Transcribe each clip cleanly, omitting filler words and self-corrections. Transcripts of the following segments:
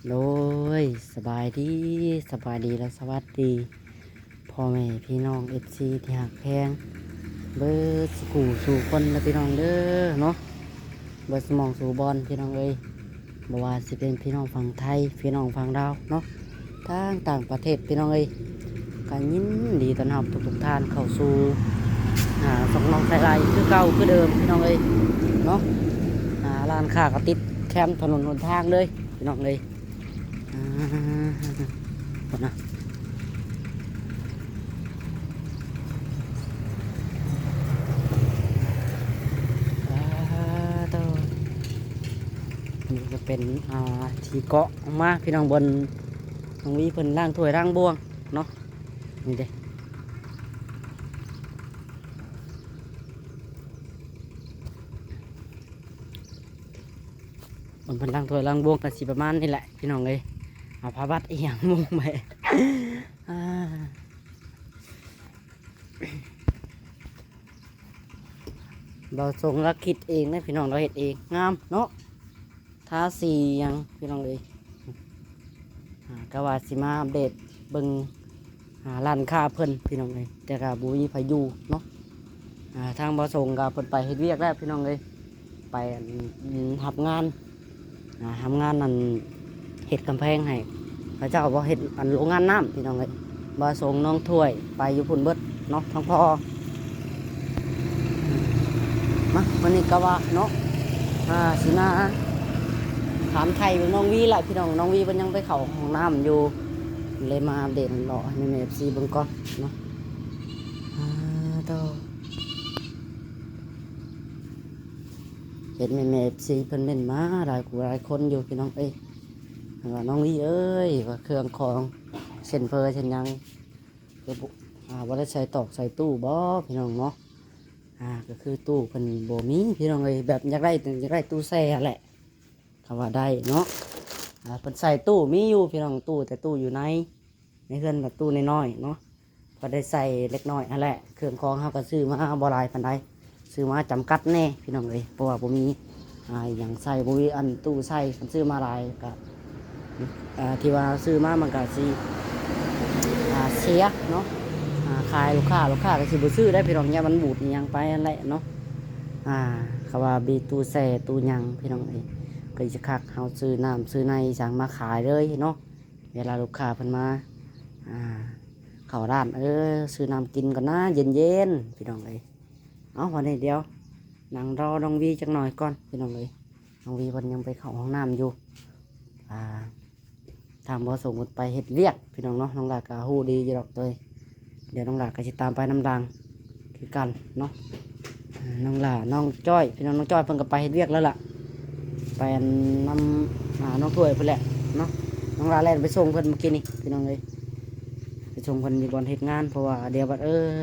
โดยสบายดีและสวัสดีพ่อแม่พี่น้องเอฟซีที่หักแพงเบิร์สกูสู่คนและพี่น้องเด้อเนาะเบิร์สมองสู่บอลพี่น้องเอ้ยบ่ว่าสิเป็นพี่น้องฝั่งไทยพี่น้องฝั่งลาวเนาะต่างประเทศพี่น้องเอ้ยการยินดีต้อนรับทุกท่านเข้าสู่สองน้องไทยไรคือเก่าคือเดิมพี่น้องเอ้ยเนาะร้านค้าก็ติดแคมป์ถนนหนทางเลยพี่น้องเอ้ย ก่อนนะตัวนี่ก็เป็นที่เกาะออกมาพี่น้องบนตรงนี้เพิ่นล่างถ้วยล่างบวงเนาะนี่เด้บนเพิ่นล่างถ้วยล่างบวงกันสิประมาณนี่แหละพี่น้องเลยเอาผ้าบัดอีหยังมุงไปอ่าเราส่งรักคิดเองนะพี่น้องเราเห็ดเองงามเนาะทาสีหยังพี่น้องเลยกว่าสิมาอัปเดตเบิ่งร้านค้าเพิ่นพี่น้องเลยแต่ก็บ่มีไผอยู่เนาะทางบ่ส่งก็เพิ่นไปเฮ็ดเวียกแล้วพี่น้องเลยไปรับงานทำงานนั่นเฮ็ดกำแพงให้พระเจ้าบ่เฮ็ดอันโรงงานน้ำพี่น้องเลยบ่ส่งน้องถ้วยไปอยู่พุ่นเบิดเนาะทั้งพ่อมาวันนี้ก็ว่าเนาะสิมาถามไทยน้องวีแหละพี่น้องน้องวีมันยังไปเข้าห้องน้ำอยู่เลยมาอัปเดตรอให้แม่ FC เบิ่งก่อนเนาะต่อเห็นแม่ FC เพิ่นเม่นมาหลายคนอยู่พี่น้องเอ้ยว่าน้องวีเอ้ยว่าเครื่องของเส้นเพอเส้นยังคือบ่ได้ใส่ตอกใส่ตู้บ่พี่น้องเนาะก็คือตู้เพิ่นบ่มีพี่น้องเอ้ยแบบอยากได้ตู้แช่แหละคำว่าได้เนาะเพิ่นใส่ตู้มีอยู่พี่น้องตู้แต่ตู้อยู่ในเรือนแบบตู้น้อยๆเนาะก็ได้ใส่เล็กน้อยนั่นแหละเครื่องของเฮาก็ซื้อมาบ่หลายปานใดซื้อมาจำกัดแน่พี่น้องเอ้ยเพราะว่าบ่มีอย่างใส่บ่มีอันตู้ใส่มันซื้อมาหลายก็ที่ว่าซื้อมามันก็สิเสียเนาะขายลูกค้าก็สิบ่ซื้อได้พี่น้องเนี่ยมันบูดอิหยังไปนั่นแหละเนาะเขาว่ามีตู้แช่ตู้หยังพี่น้องเอ้ยก็จะคักเฮาซื้อน้ำซื้อในสั่งมาขายเลยเนาะเวลาลูกค้าเพิ่นมาเข้าร้านซื้อน้ำกินก่อนนะเย็นๆพี่น้องเอ้ยเอาวันนี้เดียวนั่งรอน้องวีจักหน่อยก่อนพี่น้องเอ้ยน้องวีเพิ่นยังไปเข้าห้องน้ำอยู่ทางบ่ส่งไปเฮ็ดเวียกพี่น้องเนาะน้องหลาก็ฮู้ดีอยู่ดอกเลยเดี๋ยวน้องหลาก็สิตามไปน้ำดังคือกันเนาะน้องหลาน้องจ้อยพี่น้องน้องจ้อยเพิ่นก็ไปเฮ็ดเวียกแล้วล่ะไปนำน้องถ้วยเพิ่นแหละเนาะน้องหลาแล่นไปส่งเพิ่นเมื่อกี้นี่พี่น้องเอ้ยไปส่งเพิ่นอยู่บ่อนเฮ็ดงานเพราะว่าเดี๋ยวบัด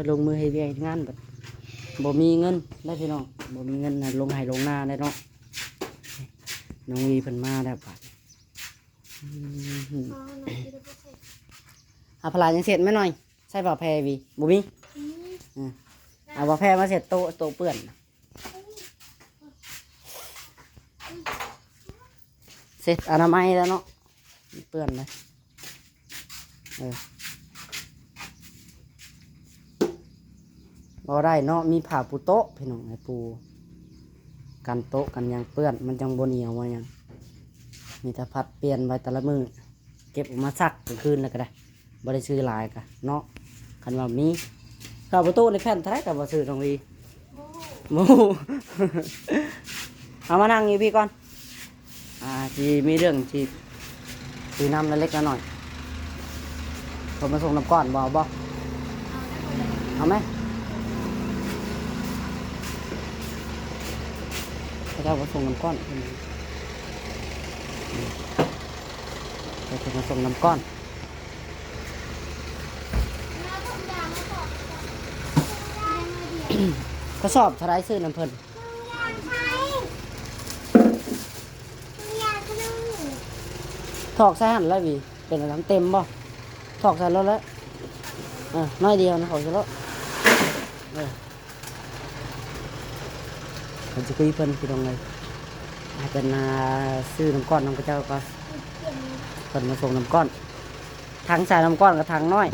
ลงมือเฮ็ดเวียกเฮ็ดงานบัดบ่มีเงินได้พี่น้องบ่มีเงินลงให้ลงหน้าได้เนาะน้องวีเพิ่นมาแล้วบัดพลายังเสร็จไหมหน่อยใช่ป่าแพรวีบุมีเอาป่าแพรมาเสร็จโตเปื่อนเสร็จอนามัยแล้วเนาะเปื่อนเลยบ่ได้เนาะมีผ้าปูโต๊ะพี่น้องไอ้ปูกันโต๊ะกันยังเปื้อนมันจังบนเหนียวมายังมีแต่พัดเปลี่ยนไว้แต่ละมือเก็บออกมาซักกลางคืนแล้วก็ได้บ่ได้ซื้อหลายกะเนาะคันว่ามีข้าวประตูในแผ่นท้ายกับบ่ซื้อตรงนี้หมู เอามานั่งอยู่พี่ก่อนที่มีเรื่องที่ซื้อน้ำเล็กๆน้อยผมมาส่งน้ำก้อนบ่เอาไหมพระเจ้ามาส่งน้ำก้อนไปถึงมาส่งน้ำก้อนก็สอบทลายซื้อน้ำเพิ่นถอกใส่หั่นแล้ววีเป็นน้ำเต็มบ่ถอกใส่แล้วน้อยเดียวนะเขาจะลดมันจะคุยเพิ่นคือตรงไหนเป็นซื้อน้ำก้อนน้ำกระเจ้าก็ เพิ่นมาส่งน้ำก้อนทางใส่น้ำก้อนกับทางน้อย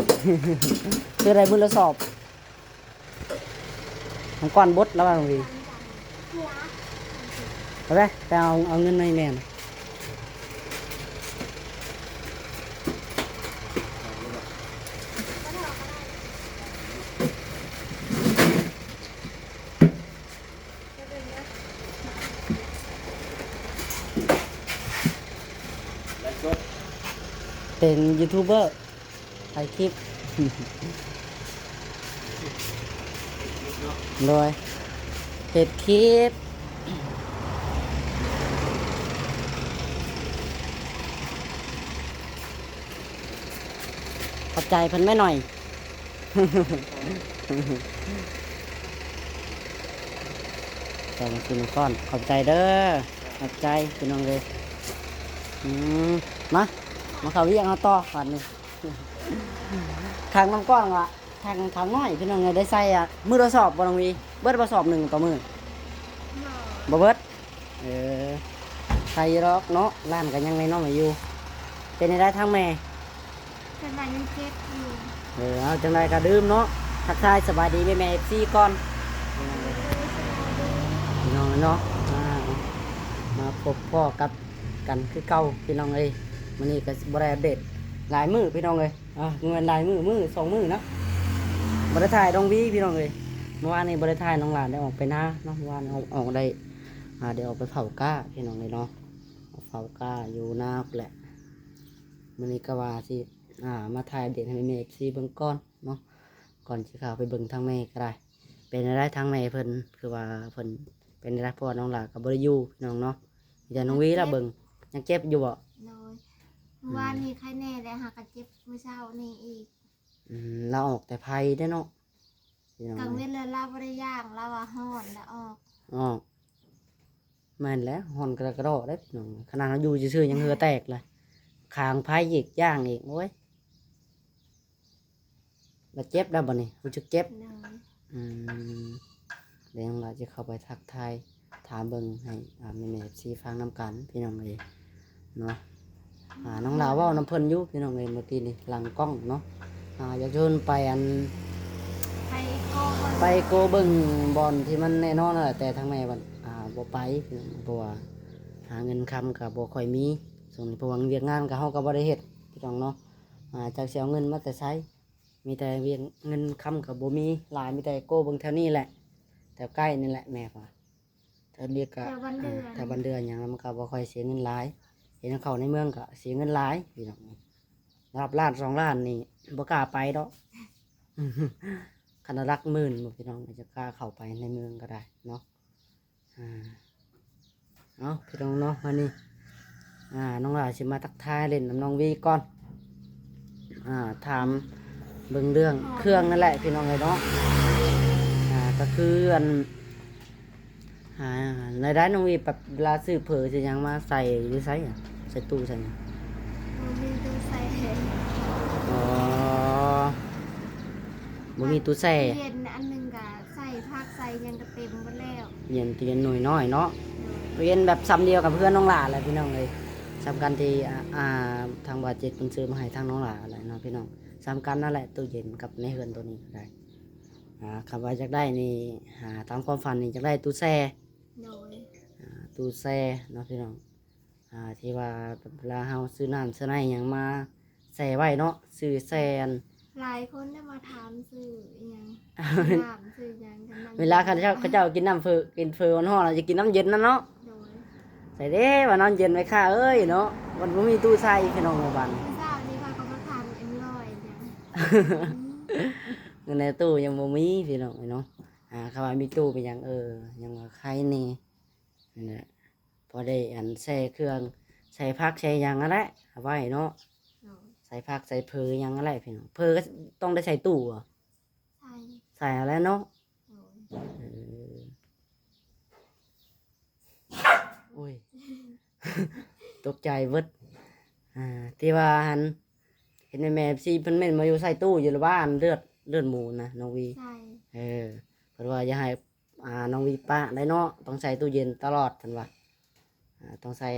คืออะไรมือละสอบน้ำก้อนบดแล้วว่าหลวงพี่ไปไปเอาเงินให้แม่นะเป็นยูทูบเบอร์ถ่ายคลิป โดยเห็ดคลิปขอบใจเพิ่นแม่หน่อย ใจมากินก้อนขอบใจเด้อขอบใจพี่น้องเลยอืมมาเขาเรียกเอาต่อก่อนนี่ ทางน้ำก้อนอ่ะทางน้อยพี่น้องเลยได้ใส่อ่ะมือทดสอบบ่ต้องมีเบิดทดสอบ1ต่อมือบ่เบิดใส่รอกเนาะร้านกันยังไงเนาะมาอยู่เป็นได้ทางแม่ เป็นไรยังเจ็บอยู่ เอาจังไรก็ดื่มเนาะทักทายสบายดีแม่แม่ซีก่อนพี่น้องเนาะมาพบพ่อกับกันคือเก่าพี่น้องเอ้ยมันนี่ก็บริเด็ดหลายมือพี่น้องเอ้ยเงินหลายมือ2 มือนะบริถ่ายน้องวีพี่น้องเอ้ยเมื่อวานนี้บริถ่ายน้องหลานได้ออกไปนะเนาะเมื่อวานออกได้เดี๋ยวออกไปเผาก้าพี่น้องเลยเนาะเผาก้าอยู่หน้าแหละมันนี่ก็ว่าสิมาถ่ายเด็ดให้แม่ซีเบิ่งก่อนเนาะก่อนสิข่าวไปเบิ่งทางแม่ก็ได้เป็นได้ทางแม่เพิ่นคือว่าเพิ่นเป็นได้พ่อน้องหลานกับบริยูพี่น้องเนาะมีแต่น้องวีละเบิ่งยังเจ็บอยู่บ่ โดยเมื่อวานนี้ใครแน่เลยหากระเจ็บเมื่อเช้านี่อีก เราออกแต่ไพ่ได้เนาะพี่น้อง กังเวทเลยเล่าบ่ได้ย่างเล่าว่าห้อนแล้วออก ออกแม่นแล้วหอนกระโดดได้พี่น้องขนาดเราอยู่ซื่อๆยังเหงื่อแตกเลยคางไพ่อีกย่างอีกโอ้ยแล้วเจ็บแล้วบ่นี่รู้สึกเจ็บ เลย เดี๋ยวเราจะเข้าไปทักทายถามเบิ่งให้แม่ซีฟังน้ำกันพี่น้องเลยเนาะน้องลาวเว่าน้ำเพิ่นอยู่พี่น้องเลยเมื่อกี้นี่หลังกล้องเนาะอยากชวนไปไปโก้ ไปโกเบิ่งบอลที่มันแน่นอนแหละแต่ทางแม่บัดบ่ไปพี่น้องเพราะว่าหาเงินคำกับบ่ค่อยมีส่วนเพราะว่าเวียกงานกับเฮาก็บ่ได้เฮ็ดพี่น้องเนาะจากสิเอาเงินมาแต่ใช้มีแต่เวียกเงินคำกับบ่มีหลายมีแต่โกเบิ่งแถวนี้แหละแถวใกล้นี่แหละแม่ว่าแถวเรียกก็ แต่วันเดือน แถวบ้านเดือนหยังมันก็บ่ค่อยเสียเงินหลายเห็นเขาในเมืองก็เสียเงินหลายพี่น้องรับล้าน2 ล้านนี่บ่กล้าไปดอก คันรักหมื่นบ่พี่น้องจะกล้าเข้าไปในเมืองก็ได้เนาะเอาพี่น้องเนาะวันนี้น้องหลาสิมาทักทายเล่นน้ำน้องวีก่อนถามเบิ่งเรื่องเครื่องนั่นแหละพี่น้องเลยเนาะก็คือในร้านน้องวีแบบเวลาซื้อเผลอจะยังมาใส่หรือใส่ใส่ตู้ใส่หยัง มีตู้ใส่เห็น อ๋อบ่มีตู้แช่ เย็นอันหนึงก็ใส่ผักใส่หยังก็เต็มหมดแล้ว เย็นตู้เย็นหน่อยน้อยเนาะตู้เย็นแบบซ้ำเดียวกับเพื่อนน้องหลาแหละพี่น้องเลยซ้ำกันที่ทางบาดเจ็บเพิ่นซื้อมาให้ทางน้องหลาอะไรเนาะพี่น้องซ้ำกันนั่นแหละตู้เย็นกับในเฮือนตัวนี้ก็ได้คำว่าอยากได้นี่ตามความฝันนี่อยากได้ตู้แช่ โดย ตู้แช่เนาะพี่น้องที่ว่าเวลาเฮาซื้อน้ำซื้อในหยังมาแช่ไว้เนาะซื้อแช่อัน หลายคนได้มาถามซื้ออิหยังถามซื้อหยังกันนั่ง เวลาเขาเจ้ากินน้ำเฟือกินเฟือมันห้อนเราจะกินน้ำเย็นนั่นเนาะ โดย ใส่เด้ว่าน้ำเย็นไว้ค่าเอ้ยเนาะมันบ่มีตู้ใส่พี่น้องในบ้าน เมื่อเช้านี้ว่าเขามาถามเอ็มลอยเนี่ย เงินในตู้ยังบ่มีพี่น้องเนาะเขาว่ามีตู้เป็นหยังยังว่าใครนี่นั่นแหละพอได้ใส่เครื่องใส่ผักใส่หยังนั่นแหละเอาไว้เนาะ โดย ใส่ผักใส่เพอหยังนั่นแหละพี่น้องเพอก็ต้องได้ใส่ตู้เหรอ ใส่ ใส่เอาแล้วเนาะ โดย เออโอ้ย ตกใจเบิดที่ว่าเห็นแม่ซีเพิ่นเม่นมาอยู่ใส่ตู้อยู่ละบ้านเลือดหมูนะน้องวี ใส่ เพิ่นว่าอย่าให้น้องวีป้าได้เนาะต้องใส่ตู้เย็นตลอดเพิ่นว่าต้องใส่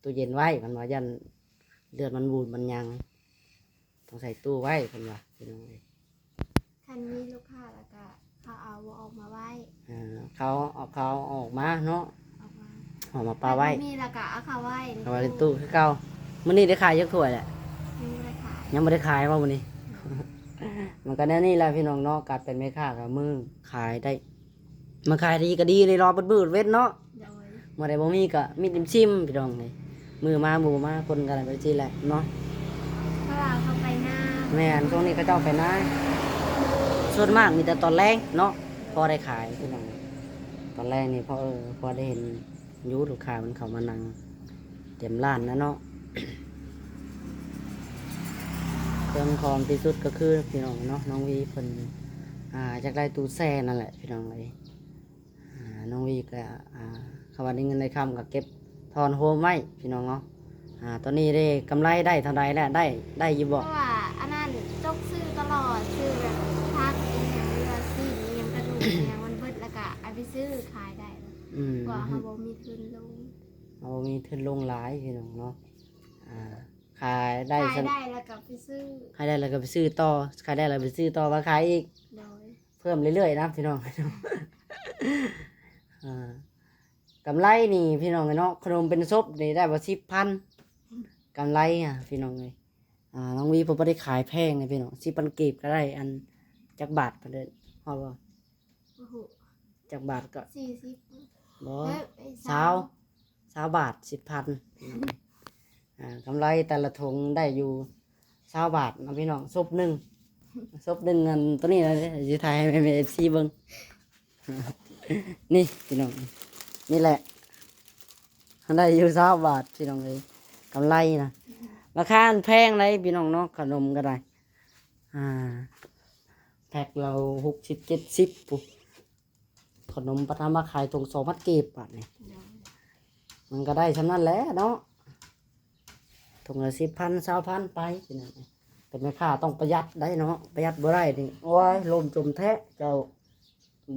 ตู้เย็นไว้เพิ่นว่ายัน เลือดมันบูดมันยังต้องใส่ตู้ไว้เพิ่นว่าพี่น้องเอ้ย คันมีลูกค้าแล้วก็เขาเอาบ่ออกมาไว้ เขาออกมาเนาะ ออกมา ออกมาปลาไว้ คันบ่มีแล้วก็เอาเขาไว้ เอาไว้ในตู้คือเก่ามื้อนี้ได้ขายยักถ้วยแหละ มีราคาย ยังบ่ได้ขายว่ามื้อนี้ มันก็แน่นี่แหละพี่น้องเนาะการเป็นแม่ค้ากับมือขายได้มาขายดีก็ดีเลยรอเบิดๆเว้นเนาะ โดย เมื่อใดบ่มีก็มีชิมๆพี่น้องนี่มือมาหมู่มาคนกันไปซี่แหละเนาะ เพราะว่าเขาไปหน้า แม่นช่วงนี้เขาเจ้าไปนาส่วนมากมีแต่ตอนแรงเนาะพอได้ขายพี่น้องตอนแรกนี่พอได้เห็นยูลูกค้ามันเข้ามานั่งเต็มร้านนะเนาะ เครื่องของที่สุดก็คือพี่น้องเนาะน้องวีเพิ่นจากได้ตู้แช่นั่นแหละพี่น้องเลยน้องวีก็คำว่าได้เงินได้คำก็เก็บทอนโฮมไว้พี่น้องเนาะตอนนี้ได้กำไรได้เท่าไรแล้วได้อยู่ เพ บ่ ราะว่าอันนั้นจกซื้อตลอดซื้อแบบพักเองอย่างเรือซีนยังกระดูกอย่างมันเบิดแล้วก็เอาไปซื้อขายได้แล้ว อืม กว่าเขาบ่มีทุนลง เอามีทุนลงหลายพี่น้องเนาะขายได้ ขายได้แล้วก็ไปซื้อ ขายได้แล้วก็ไปซื้อต่อขายได้แล้วไปซื้อต่อมาขายอีก โดย เพิ่มเรื่อยๆนะพี่น้อง กำไรนี่พี่น้องเนาะขนมเป็นซบนี่ได้บ่10,000กำไรพี่น้องเลยน้องวีผมไม่ได้ขายแพงเลยพี่น้อง10,000กีบก็ได้อันจักบาทไปเลยพอบ่ โอ้โห จักบาทก็ 40 บ่ เฮ้ย 20บาท10,000กำไรแต่ละถุงได้อยู่20บาทนะพี่น้องซบหนึ่งเงินตัวนี้เลยสิถ่ายให้แม่ๆ FC เบิ่ง นี่พี่น้องนี่แหละได้อยู่20บาทพี่น้องเลยกำไรนะราคาแพงเลยพี่น้องเนาะขนมก็ได้แพ็คเรา60-70ปุ๊บขนมปะทามาขายถุง2,000กีบบาทนี่ โดย มันก็ได้สำนั้นแหละเนาะถุงละ10,000 20,000ไปพี่น้องเป็นแม่ค้าต้องประหยัดได้เนาะประหยัดบ่ได้นี่โอ้ยลมจมแท้เจ้า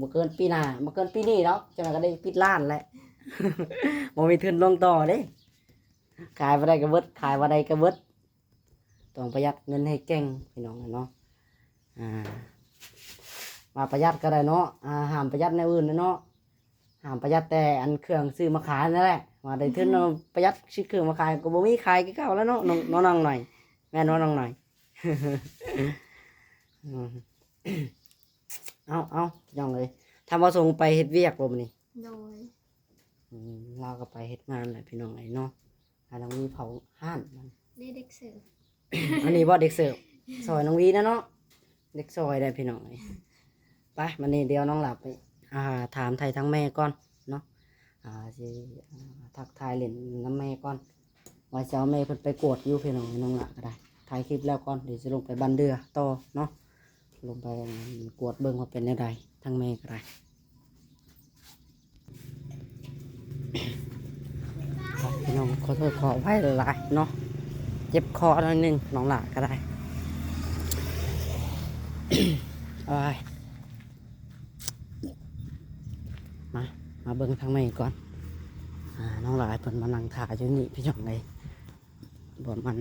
บ่เกินปีหน้าบ่เกินปีนี้แล้วจังก็ได้ปิดร้านแหละ บ่มีทุนลงต่อเด้ขายบ่ได้ก็เบิดขายบ่ได้ก็เบิดต้องประหยัดเงินให้เก่งพี่น้องเนาะมาประหยัดก็ได้เนาะห้ามประหยัดในอื่นนะเนาะห้ามประหยัดแต่อันเครื่องซื้อมาขายนั่นแหละว่าได้ทุนเอาประหยัดซื้อเครื่องมาขายก็บ่มีขายคือเก่าแล้วเนาะน้องหน่อยแม่น้องหน่อย เอาพี่น้องเลยทำมาส่งไปเฮ็ดเวียกบ่มื้อนี้ โดย เราก็ไปเฮ็ดงานแหละพี่น้องไอ้เนาะน้องวีเผาห้านมัน ได้เด็กเสิร์ฟ อันนี้บ่เด็กเสิร์ฟซอยน้องวีนะเนาะเด็กซอยได้พี่น้องไอ้ไปมันนี้เดี๋ยวน้องหลับไปถามไทยทั้งแม่ก่อนเนาะสิทักทายเล่นน้ำแม่ก่อนว่าจะเอาแม่เพิ่นไปกวดอยู่พี่น้องน้องหลับก็ได้ถ่ายคลิปแล้วก่อนเดี๋ยวจะลงไปบันเดือต่อเนาะลงไปกวดเบิ่งว่าเป็นจังไดทั้งแม่ก็ได้ พี่น้องขอโทษขอไว้หลายๆเนาะเจ็บคอหน่อยหนึงน้องหลาก็ได้ เอาไว้มาเบิ่งทางในก่อนน้องหลายเพิ่นมานั่งถ่ายอยู่นี่พี่น้องเลยบ่มัน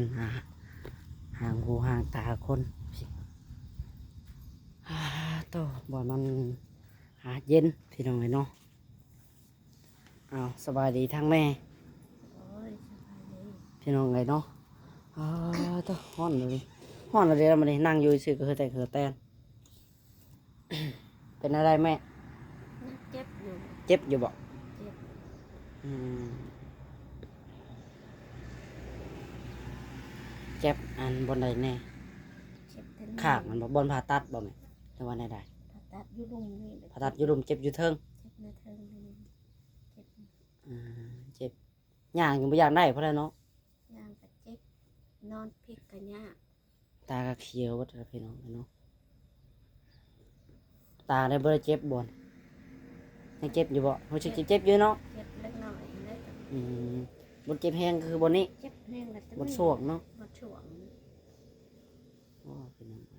ห่างหูห่างตาคนโตบ่มันเย็นพี่น้องเลยเนาะสบายดีทางแม่ โอ้ยสบายดี พี่น้องไงเนาะต้องฮ้อนเลยฮ้อนเลยมันนั่งอยู่ซื่อก็คือแต่คือแตน เป็นอะไรแม่ ยังเจ็บอยู่ เจ็บอยู่บ่ เจ็บ อืมเจ็บอันบนใดแน่ เจ็บทั้ง ขากมันบ่บนผ่าตัดบ่แม่แต่ว่าใด ผ่าตัดอยู่ลุมนี่ ๆผ่าตัดอยู่รุมเจ็บอยู่เทิง เจ็บในเทิงนี่เจ็บ เจ็บย่างยังบ่อยากได้เพราะอะไรเนาะ ย่างก็เจ็บนอนพลิกก็ยาก ตาก็เขียววัดพี่น้องเนาะตาได้บ่ได้เจ็บบ่นยังเจ็บอยู่บ่รู้สึกเจ็บอยู่เนาะ เจ็บเล็กน้อยเล็ก บนเจ็บแห้งก็คือบนนี้ เจ็บแห้งแล้ว บนสวกเนาะ บนช่วง เป็นยังไง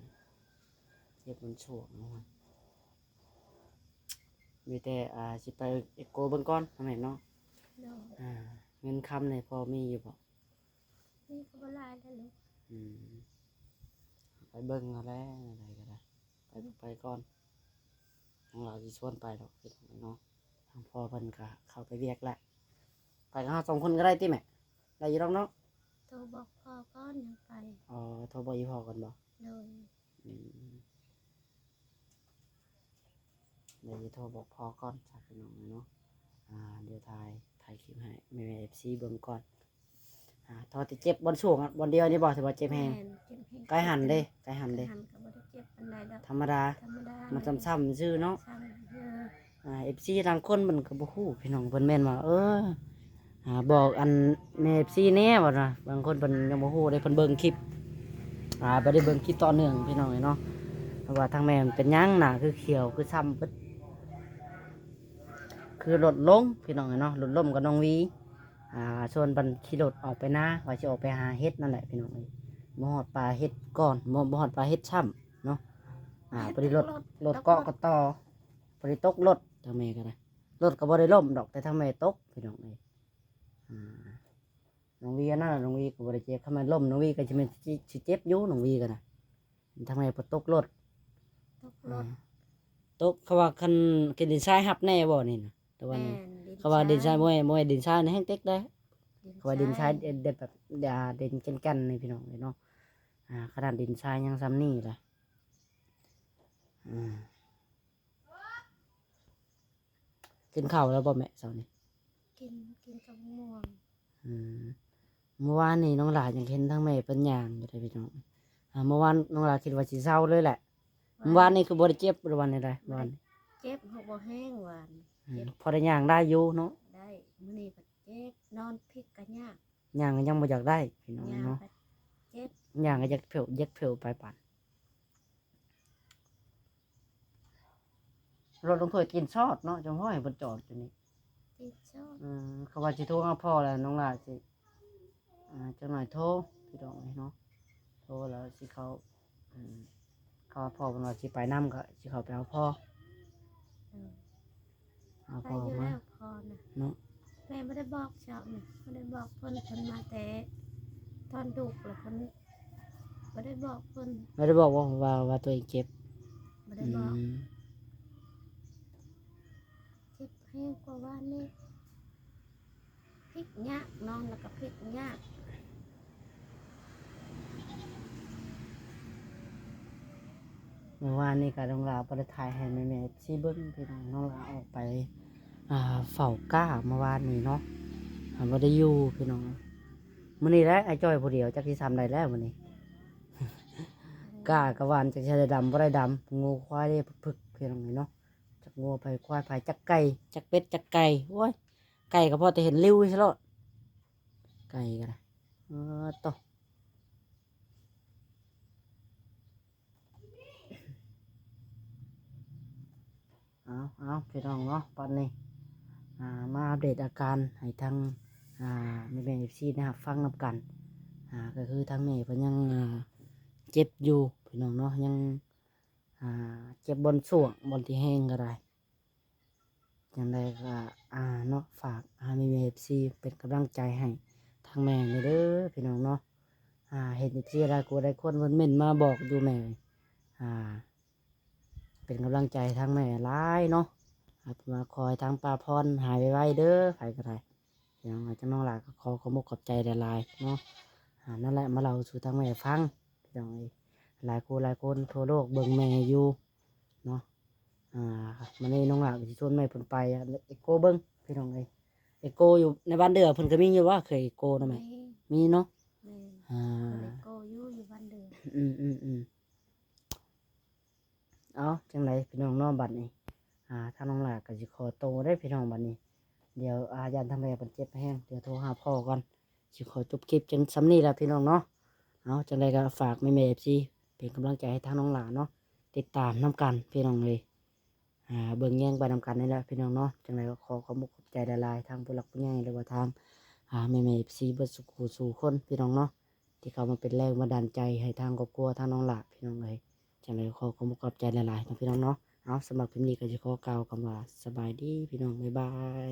เจ็บบนสวกเนาะมีแต่สิไปเอ็กโกเบิ่งก่อนทำไมเนาะ โดน เงินคำในพอมีอยู่บ่ นี่ก็บ่หลายแล้วลูก อืมไปเบิ่งเอาแล้วอะไรก็ได้ไปก่อนทางเราสิชวนไปดอกพี่น้องเนาะทางพ่อเพิ่นก็เข้าไปเวียกแหละไปกับเราสองคนก็ได้ติแม่ได้อยู่ดอกเนาะ โทรบอกพ่อก่อนยังไป อ๋อโทรบอกอีพ่อก่อนบ่ เลย อืมเดี๋ยวจะโทรบอกพ่อก่อนสักพี่น้องเนาะเดี๋ยวถ่ายคลิปให้แม่ FC เบิ่งก่อนทอที่เจ็บบนช่วงบนเดียวนี่บ่ถือว่าเจ็บแฮง แม่นเจ็บแฮง ใกล้หันเด้ใกล้หัน ไก่ เด้ หันก็บ่ได้เจ็บปานใดดอก ธรรมดา ธรรมดา มันซ้ำๆซื่อเนาะ ซ้ำFC ทางคนมันก็บ่ฮู้พี่น้องเพิ่นแม่นว่าบอกอันแม่ FC แน่บ่นะบางคนเพิ่นยังบ่ฮู้ได้เพิ่นเบิ่งคลิปบ่ได้เบิ่งคลิปต่อเนื่องพี่น้องเนาะเพราะว่าทางแม่มันเป็นหยังหน้าคือเขียวคือซ้ำเบิดคือลดลงพี่น้องเนาะลดลงกับน้องวีส่วนบันขี่รถออกไปนะว่าสิออกไปหาเฮ็ดนั่นแหละพี่น้องบ่ฮอดปลาเฮ็ดก่อนบ่ฮอดปลาเฮ็ดซ้ำเนาะพอดีรถเกาะก็ต่อพอดีตกรถทางแม่ก็ได้รถก็บ่ได้ล่มดอกแต่ทางแม่ตกพี่น้องน้องวีนั่นน่ะน้องวีก็บ่ได้เจ็บถ้ามันล่มน้องวีก็สิเจ็บอยู่น้องวีก็น่ะทางแม่พอตกรถ ตกรถ ตกเขาว่าคันดินทรายหับแน่บ่นี่นะแต่ว่า แม่ นี่ น เขาว่าดินทรายบ่ให้ดินทรายนี่แห้งเต็กได้ ดิน เขาว่าดินทรายเด็ดแบบเด่นกันๆนี่พี่น้องเลยเนาะขนาดดินทรายยังซ้ำนี่ล่ะกินข้าวแล้วบ่แม่เช้านี้ กินกับม่วง เมื่อวานนี่น้องหลายังเห็นทั้งแม่เป็นหยางอยู่เลยพี่น้องเมื่อวานน้องหลาคิดว่าสิเศร้าเลยแหละเมื่อวานนี่คือบ่ได้เจ็บหรือวันใดๆเมื่อวาน เจ็บหัวบ่แห้งหวาน พอได้หยางได้อยู่เนาะ ได้มื้อนี้ก็เจ็บนอนพลิกก็ยาก หยางก็ยังบ่อยากได้พี่น้อง ยาก เนาะ ก็เจ็บ หยางก็อยากเผลไปปั่นรถลงถ้วยกินซอดเนาะจังห้อยบนจอดอยู่นี่ ติดชอบ เขาว่าสิโทรหาพ่อแล้วน้องหลาสิจังหน่อยโทรพี่น้องเนาะโทรแล้วสิเขาว่าพ่อเพิ่นว่าสิไปนำก็สิเข้าไปเอาพ่อ เอา ไป พ่อ อยู่ มา แล้วพอนะ เนาะ แม่ไม่ได้บอกเจ้านะไม่ได้บอกเพิ่นมาแต่ตอนดุแล้วเพิ่นไม่ได้บอกเพิ่น ไม่ได้บอกว่าตัวเองเจ็บ ไม่ได้บอกเจ็บแห้งกว่าว่านี่พริกยากนอนแล้วก็พริกยาก เมื่อวานนี้ก็น้องหลาบ่ได้ถ่ายให้แม่ๆสิเบิ่งพี่น้องน้องหลาออกไปเฝ้าก้าเมื่อวานนี้เนาะบ่ได้อยู่พี่น้องมื้อนี้แหละไอ้จ้อยผู้เดียวจักสิทำได้แล้วมื้อนี้ ก้ากะวานจักสิได้ดำบ่ได้ดำงูควายได้พึกๆพี่น้องเนาะจักงูไปควายไปจักไก่จักเป็ดจักไก่โอ้ยไก่ก็พอแต่เห็นริ้วซะแล้วไก่ก็ได้ต่อเอาพี่น้องเนาะตอนนี้มาอัปเดตอาการให้ทางแม่ๆ FC นะครับฟังนำกันก็คือทางแม่เพิ่นยังเจ็บอยู่พี่น้องเนาะยังเจ็บบนส่วงบนที่แห้งก็ได้อย่างไรก็เนาะฝากแม่ๆ FC เป็นกำลังใจให้ทางแม่นี่เด้อพี่น้องเนาะเห็นที่อะไรกูได้คนเม่นมาบอกอยู่แม่เป็นกำลังใจทางแม่ร้ายเนาะมาคอยทางปลาพรหายไวๆเด้อใครก็ได้อย่างอาจจะน้องหลาก็ขอขอบใจหลายๆเนาะนั่นแหละมาเล่าสู่ทางแม่ฟังพี่น้องหลายคนทั่วโลกเบิ่งแม่อยู่เนาะมันนี่น้องหลาก็สิชวนแม่เพิ่นไปเอโกเบิ่งพี่น้องเอโกอยู่ในบ้านเดือเพิ่นก็มีอยู่ว่าเคยเอโกนะแม่มีเนาะ แม่ อ่า ก็เลยโกอยู่บ้านเดิม เอาจังไรพี่น้องน้องบัดนี้ถ้าน้องหลาก็สิขอโตได้พี่น้องบัดนี้เดี๋ยวยันทำแม่เป็นเจ็บแห้งเดี๋ยวโทรหาพ่อก่อนสิขอจบคลิปจังซ้ำนี้แล้วพี่น้องเนาะเอาจังไรก็ฝากแม่FCเป็นกำลังใจให้ทางน้องหลาเนาะติดตามน้ำกันพี่น้องเลยเบิ่งแย่งไปนำกันนี่แหละพี่น้องเนาะจังไรก็ขอบใจหลายๆทางผู้หลักผู้ใหญ่หรือว่าทางแม่FC เบิดสู่คนพี่น้องเนาะที่เขามาเป็นแรงบันดาลใจให้ทางครอบครัวทางน้องหลาพี่น้องเลยจังไรขอบใจหลายๆนะพี่น้องเนาะเอาสำหรับคลิปนี้ก็จะขอกล่าวคำว่าสบายดีพี่น้องบ๊ายบาย